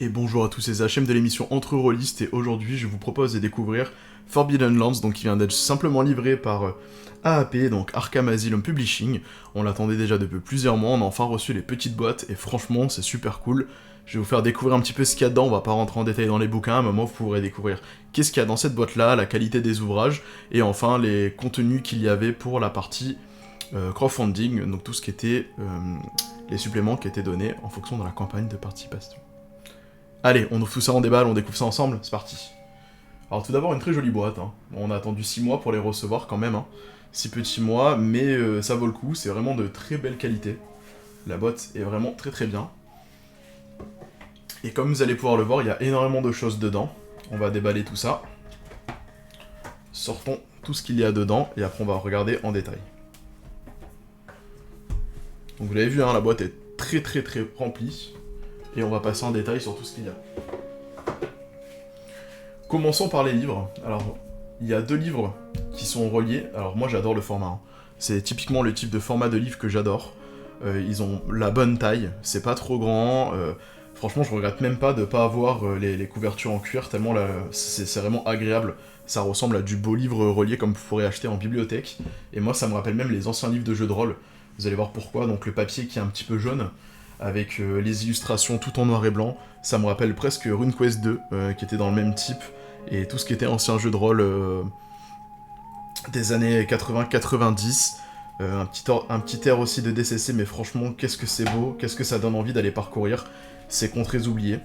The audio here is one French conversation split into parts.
Et bonjour à tous, c'est HM de l'émission Entre Rôlistes et aujourd'hui je vous propose de découvrir Forbidden Lands, donc qui vient d'être simplement livré par AAP, donc Arkham Asylum Publishing. On l'attendait déjà depuis plusieurs mois, on a enfin reçu les petites boîtes et franchement c'est super cool. Je vais vous faire découvrir un petit peu ce qu'il y a dedans, on va pas rentrer en détail dans les bouquins, à un moment vous pourrez découvrir qu'est-ce qu'il y a dans cette boîte là, la qualité des ouvrages et enfin les contenus qu'il y avait pour la partie crowdfunding, donc tout ce qui était les suppléments qui étaient donnés en fonction de la campagne de participation. Allez, on ouvre tout ça en déballe, on découvre ça ensemble, c'est parti. Alors tout d'abord une très jolie boîte, hein. On a attendu 6 mois pour les recevoir quand même, hein. 6 petits mois, mais ça vaut le coup, c'est vraiment de très belle qualité. La boîte est vraiment très très bien. Et comme vous allez pouvoir le voir, il y a énormément de choses dedans. On va déballer tout ça. Sortons tout ce qu'il y a dedans, et après on va regarder en détail. Donc vous l'avez vu, hein, la boîte est très très très remplie. Et on va passer en détail sur tout ce qu'il y a. Commençons par les livres. Alors, il y a 2 livres qui sont reliés. Alors moi j'adore le format, hein. C'est typiquement le type de format de livre que j'adore. Ils ont la bonne taille, c'est pas trop grand. Franchement je regrette même pas de pas avoir les couvertures en cuir, tellement c'est vraiment agréable. Ça ressemble à du beau livre relié comme vous pourrez acheter en bibliothèque. Et moi ça me rappelle même les anciens livres de jeux de rôle. Vous allez voir pourquoi, donc le papier qui est un petit peu jaune, avec les illustrations tout en noir et blanc. Ça me rappelle presque RuneQuest 2, qui était dans le même type, et tout ce qui était ancien jeu de rôle des années 80-90. Un petit air aussi de DCC, mais franchement, qu'est-ce que c'est beau, qu'est-ce que ça donne envie d'aller parcourir ces contrées oubliées,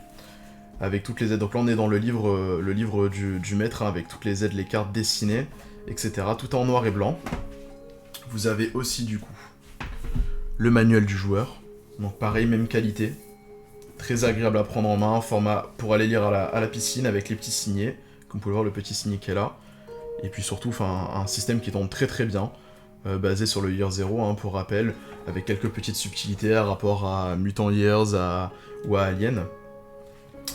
avec toutes les aides. Donc là, on est dans le livre du maître, hein, avec toutes les aides, les cartes dessinées, etc. Tout en noir et blanc. Vous avez aussi, du coup, le manuel du joueur. Donc pareil, même qualité, très agréable à prendre en main, format pour aller lire à la piscine avec les petits signets, comme vous pouvez voir le petit signet qui est là, et puis surtout un système qui tombe très très bien, basé sur le Year Zero, hein, pour rappel, avec quelques petites subtilités à rapport à Mutant Years ou à Alien.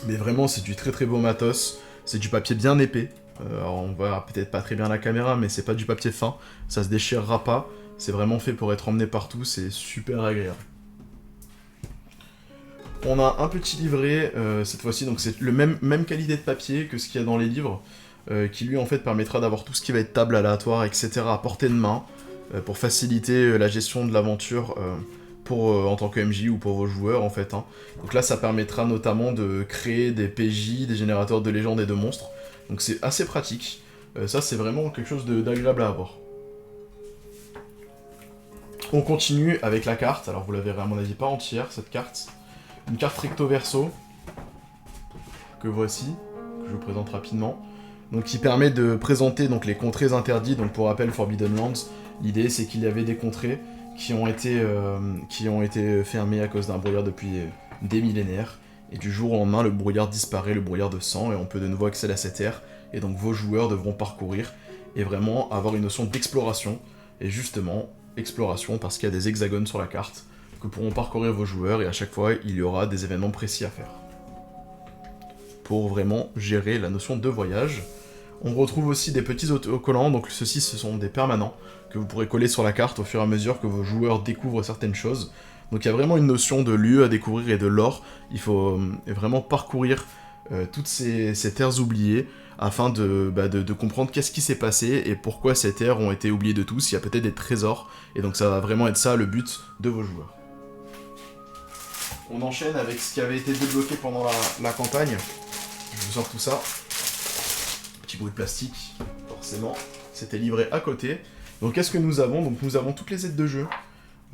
Mais vraiment c'est du très très beau matos, c'est du papier bien épais, alors on voit peut-être pas très bien la caméra, mais c'est pas du papier fin, ça se déchirera pas, c'est vraiment fait pour être emmené partout, c'est super agréable. On a un petit livret, cette fois-ci, donc c'est le même qualité de papier que ce qu'il y a dans les livres, qui lui en fait permettra d'avoir tout ce qui va être table aléatoire, etc. à portée de main, pour faciliter la gestion de l'aventure en tant que MJ ou pour vos joueurs en fait, hein. Donc là ça permettra notamment de créer des PJ, des générateurs de légendes et de monstres, donc c'est assez pratique, ça c'est vraiment quelque chose d'agréable à avoir. On continue avec la carte, alors vous la verrez à mon avis pas entière cette carte. Une carte recto verso, que voici, que je vous présente rapidement, donc qui permet de présenter donc, les contrées interdites, donc pour rappel Forbidden Lands, l'idée c'est qu'il y avait des contrées qui ont été fermées à cause d'un brouillard depuis des millénaires, et du jour au lendemain le brouillard disparaît, le brouillard de sang, et on peut de nouveau accéder à cette ère, et donc vos joueurs devront parcourir, et vraiment avoir une notion d'exploration, et justement, exploration parce qu'il y a des hexagones sur la carte, que pourront parcourir vos joueurs, et à chaque fois, il y aura des événements précis à faire. Pour vraiment gérer la notion de voyage. On retrouve aussi des petits autocollants, donc ceux-ci, ce sont des permanents, que vous pourrez coller sur la carte au fur et à mesure que vos joueurs découvrent certaines choses. Donc il y a vraiment une notion de lieu à découvrir et de lore. Il faut vraiment parcourir toutes ces terres oubliées, afin de comprendre qu'est-ce qui s'est passé, et pourquoi ces terres ont été oubliées de tous. Il y a peut-être des trésors, et donc ça va vraiment être ça le but de vos joueurs. On enchaîne avec ce qui avait été débloqué pendant la campagne. Je vous sors tout ça. Petit bruit de plastique, forcément. C'était livré à côté. Donc qu'est-ce que nous avons? Donc nous avons toutes les aides de jeu,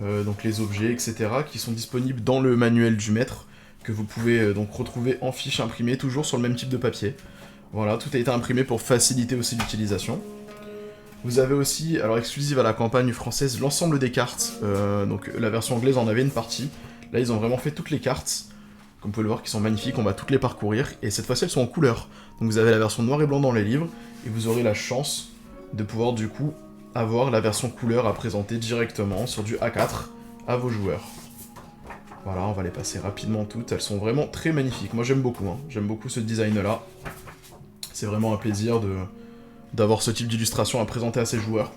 donc les objets, etc., qui sont disponibles dans le manuel du maître, que vous pouvez donc retrouver en fiche imprimée, toujours sur le même type de papier. Voilà, tout a été imprimé pour faciliter aussi l'utilisation. Vous avez aussi, alors exclusive à la campagne française, l'ensemble des cartes. Donc la version anglaise en avait une partie. Là, ils ont vraiment fait toutes les cartes, comme vous pouvez le voir, qui sont magnifiques, on va toutes les parcourir, et cette fois-ci, elles sont en couleur. Donc vous avez la version noir et blanc dans les livres, et vous aurez la chance de pouvoir, du coup, avoir la version couleur à présenter directement sur du A4 à vos joueurs. Voilà, on va les passer rapidement toutes, elles sont vraiment très magnifiques. Moi, j'aime beaucoup, hein. J'aime beaucoup ce design-là. C'est vraiment un plaisir d'avoir ce type d'illustration à présenter à ses joueurs,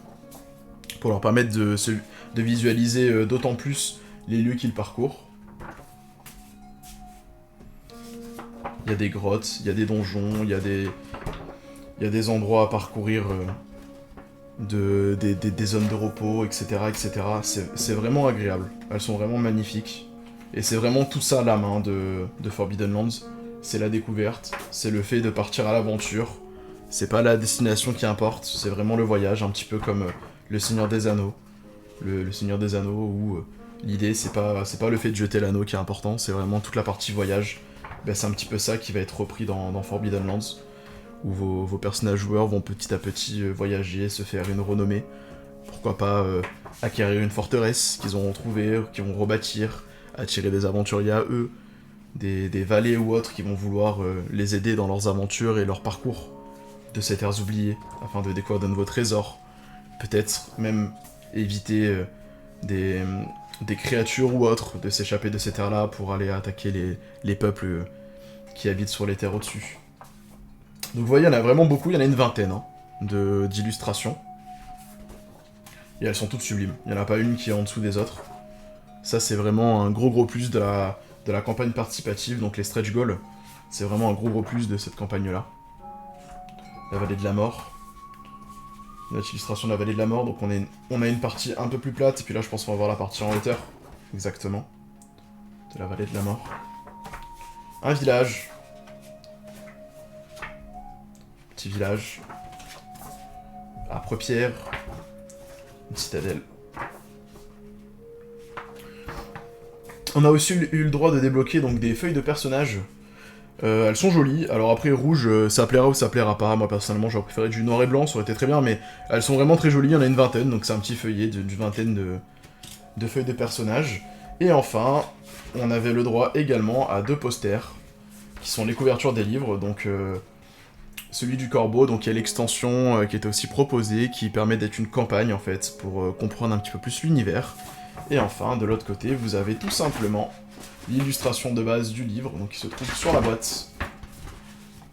pour leur permettre de visualiser d'autant plus les lieux qu'ils parcourent. il y a des grottes, il y a des donjons, il y a des endroits à parcourir, des zones de repos, etc. etc. C'est vraiment agréable, elles sont vraiment magnifiques. Et c'est vraiment tout ça l'âme hein, de Forbidden Lands. C'est la découverte, c'est le fait de partir à l'aventure. C'est pas la destination qui importe, c'est vraiment le voyage, un petit peu comme le Seigneur des Anneaux. Le Seigneur des Anneaux où l'idée c'est pas le fait de jeter l'anneau qui est important, c'est vraiment toute la partie voyage. Ben, c'est un petit peu ça qui va être repris dans Forbidden Lands, où vos personnages joueurs vont petit à petit voyager, se faire une renommée. Pourquoi pas acquérir une forteresse qu'ils auront trouvée, qu'ils vont rebâtir, attirer des aventuriers à eux, des valets ou autres qui vont vouloir les aider dans leurs aventures et leur parcours de ces terres oubliées, afin de découvrir de nouveaux trésors. Peut-être même éviter des créatures ou autres de s'échapper de ces terres-là pour aller attaquer les peuples qui habitent sur les terres au-dessus. Donc vous voyez, il y en a vraiment beaucoup, il y en a une vingtaine hein, d'illustrations. Et elles sont toutes sublimes, il n'y en a pas une qui est en dessous des autres. Ça c'est vraiment un gros plus de la campagne participative, donc les stretch goals. C'est vraiment un gros plus de cette campagne-là. La vallée de la mort. Notre illustration de la vallée de la mort, donc on a une partie un peu plus plate, et puis là je pense qu'on va voir la partie en hauteur. Exactement. De la vallée de la mort. Un village. Petit village. Âpre-pierre. Une citadelle. On a aussi eu le droit de débloquer donc des feuilles de personnages. Elles sont jolies, alors après rouge, ça plaira ou ça plaira pas, moi personnellement j'aurais préféré du noir et blanc, ça aurait été très bien, mais elles sont vraiment très jolies, il y en a une vingtaine, donc c'est un petit feuillet d'une vingtaine de feuilles de personnages. Et enfin, on avait le droit également à 2 posters, qui sont les couvertures des livres, donc celui du corbeau, donc il y a l'extension qui était aussi proposée, qui permet d'être une campagne en fait, pour comprendre un petit peu plus l'univers. Et enfin, de l'autre côté, vous avez tout simplement l'illustration de base du livre, donc qui se trouve sur la boîte.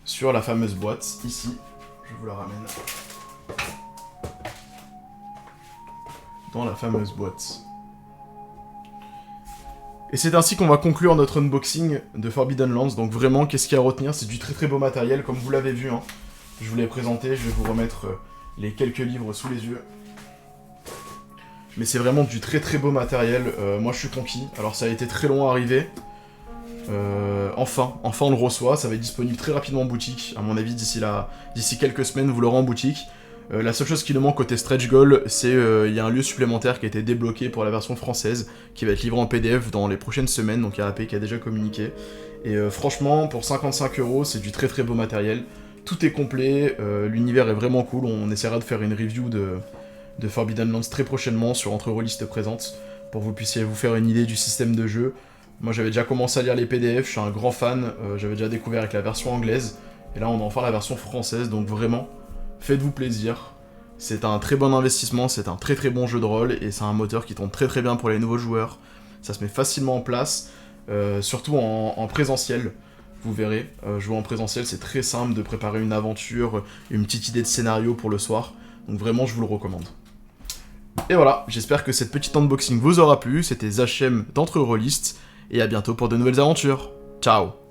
Sur la fameuse boîte, ici. Je vous la ramène. Dans la fameuse boîte. Et c'est ainsi qu'on va conclure notre unboxing de Forbidden Lands. Donc vraiment, qu'est-ce qu'il y a à retenir? C'est du très beau matériel, comme vous l'avez vu. Hein. Je vous l'ai présenté, je vais vous remettre les quelques livres sous les yeux. Mais c'est vraiment du très beau matériel, moi je suis conquis. Alors ça a été très long à arriver. Enfin on le reçoit, ça va être disponible très rapidement en boutique. À mon avis d'ici quelques semaines vous l'aurez en boutique. La seule chose qui nous manque côté stretch goal, c'est il y a un lieu supplémentaire qui a été débloqué pour la version française, qui va être livré en PDF dans les prochaines semaines, donc il y a AP qui a déjà communiqué. Et franchement, pour 55 €, c'est du très beau matériel. Tout est complet, l'univers est vraiment cool, on essaiera de faire une review de Forbidden Lands très prochainement sur Entre Rôlistes Présente, pour que vous puissiez vous faire une idée du système de jeu. Moi j'avais déjà commencé à lire les PDF, je suis un grand fan, j'avais déjà découvert avec la version anglaise, et là on a enfin la version française, donc vraiment, faites-vous plaisir. C'est un très bon investissement, c'est un très bon jeu de rôle, et c'est un moteur qui tombe très bien pour les nouveaux joueurs. Ça se met facilement en place, surtout en présentiel. Vous verrez, jouer en présentiel c'est très simple de préparer une aventure, une petite idée de scénario pour le soir, donc vraiment je vous le recommande. Et voilà, j'espère que cette petite unboxing vous aura plu, c'était Zachem d'Entre Rôlistes, et à bientôt pour de nouvelles aventures. Ciao!